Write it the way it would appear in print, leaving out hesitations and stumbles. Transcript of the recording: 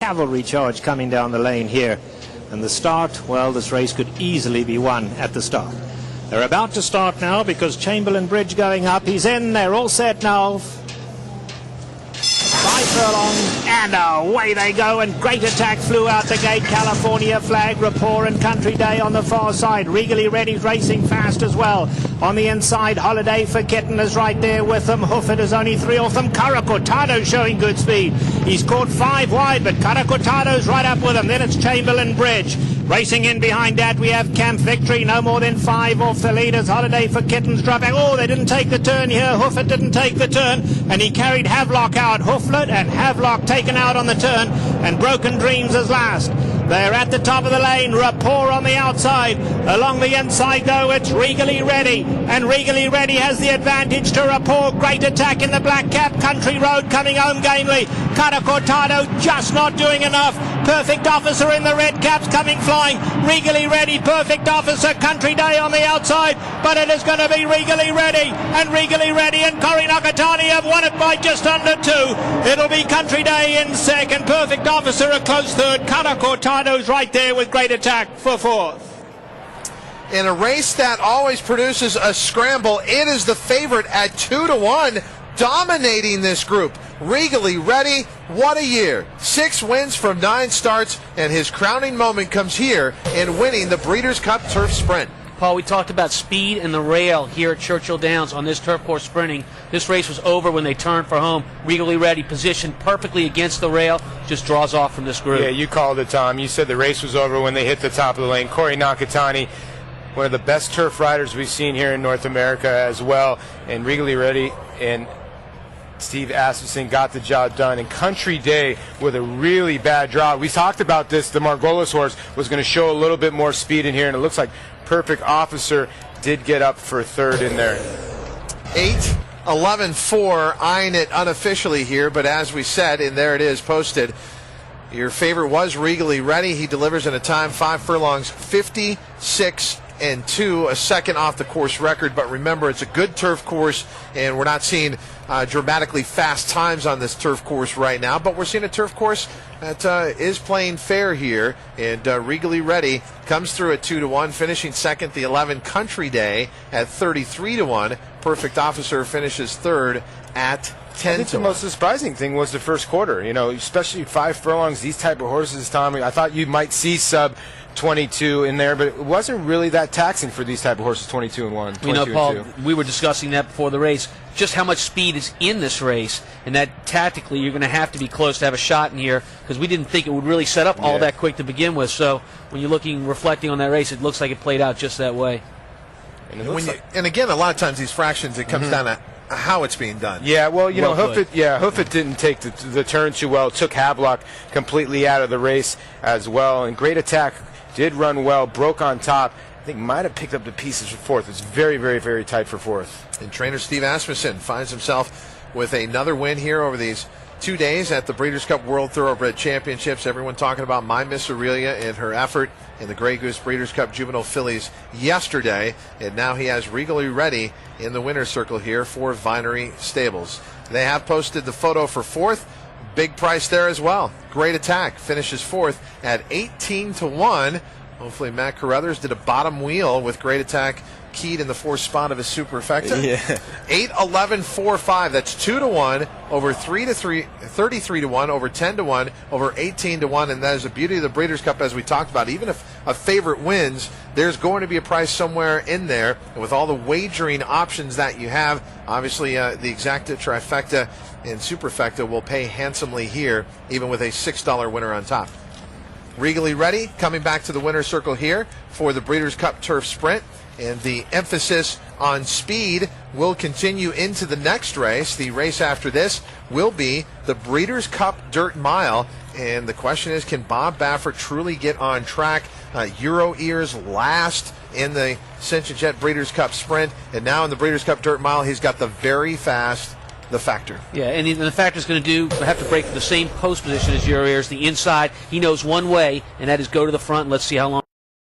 cavalry charge coming down the lane here. And the start, well, this race could easily be won at the start. They're about to start now because Chamberlain Bridge going up. He's in. They're all set now. 5 furlongs, and away they go, and Great Attack flew out the gate. California Flag, Rapport and Country Day on the far side. Regally Ready racing fast as well. On the inside, Holiday for Kitten is right there with them. Hoofit is only 3 off them. Caracortado showing good speed. He's caught 5 wide, but Caracortado's right up with him. Then it's Chamberlain Bridge. Racing in behind that, we have Camp Victory, no more than 5 off the leaders. Holiday for Kittens dropping. Oh, they didn't take the turn here. Hoofit didn't take the turn, and he carried Havelock out. Hooflet and Havelock taken out on the turn, and Broken Dreams is last. They're at the top of the lane. Rapport on the outside. Along the inside, though, it's Regally Ready. And Regally Ready has the advantage to Rapport. Great Attack in the black cap. Country Road coming home gamely. Caracortado just not doing enough. Perfect Officer in the red caps coming flying. Regally Ready, Perfect Officer, Country Day on the outside. But it is going to be Regally Ready. And Regally Ready and Cory Nakatani have won it by just under 2. It'll be Country Day in second. Perfect Officer a close third. Caracortado's right there with Great Attack for 4th. In a race that always produces a scramble, it is the favorite at 2-1, dominating this group. Regally Ready, what a year. 6 wins from 9 starts, and his crowning moment comes here in winning the Breeders' Cup Turf Sprint. Paul, we talked about speed and the rail here at Churchill Downs on this turf course sprinting. This race was over when they turned for home. Regally Ready, positioned perfectly against the rail, just draws off from this group. Yeah, you called it, Tom. You said the race was over when they hit the top of the lane. Cory Nakatani, one of the best turf riders we've seen here in North America as well. And Regally Ready and Steve Asmussen got the job done. And Country Day with a really bad draw. We talked about this. The Margolis horse was going to show a little bit more speed in here, and it looks like Perfect Officer did get up for 3rd in there. 8-11-4, eyeing it unofficially here, but as we said, and there it is posted, your favorite was Regally Ready. He delivers in a time 5 furlongs, 56-2, a second off the course record. But remember, it's a good turf course, and we're not seeing dramatically fast times on this turf course right now, but we're seeing a turf course that is playing fair here. And Regally Ready comes through at 2-1, finishing second. The 11 Country Day at 33-1. Perfect Officer finishes 3rd at 10-1. I think the most surprising thing was the first quarter. You know, especially 5 furlongs, these type of horses, Tom. I thought you might see sub 22 in there, but it wasn't really that taxing for these type of horses. 22-1. You know, Paul, we were discussing that before the race. Just how much speed is in this race, and that tactically you're going to have to be close to have a shot in here, because we didn't think it would really set up all that quick to begin with. So when you're reflecting on that race, it looks like it played out just that way. And again, a lot of times these fractions, it comes down to how it's being done. Yeah, well, you know, Hoofit didn't take the turn too well. Took Havelock completely out of the race as well. And Great Attack did run well, broke on top. I think might have picked up the pieces for 4th. It's very, very, very tight for 4th. And trainer Steve Asmussen finds himself with another win here over these 2 days at the Breeders' Cup World Thoroughbred Championships. Everyone talking about my Miss Aurelia and her effort in the Grey Goose Breeders' Cup Juvenile Fillies yesterday. And now he has Regally Ready in the winner's circle here for Vinery Stables. They have posted the photo for 4th. Big price there as well. Great Attack finishes 4th at 18-1. Hopefully Matt Carruthers did a bottom wheel with Great Attack keyed in the 4th spot of his superfecta. Yeah. 8-11-4-5. That's 2-1 over 33-1 over 10-1 over 18-1, and that is the beauty of the Breeders' Cup, as we talked about. Even if a favorite wins, there's going to be a price somewhere in there. And with all the wagering options that you have, obviously the exacta, trifecta, and superfecta will pay handsomely here, even with a $6 winner on top. Regally Ready coming back to the winner's circle here for the Breeders' Cup Turf Sprint. And the emphasis on speed will continue into the next race. The race after this will be the Breeders' Cup Dirt Mile. And the question is, can Bob Baffert truly get on track? Euro Ears last in the Cinch and Jet Breeders' Cup Sprint. And now in the Breeders' Cup Dirt Mile, he's got the very fast the Factor. Yeah, and the Factor's going to have to break the same post position as Euro Ears, the inside. He knows one way, and that is go to the front, and let's see how long.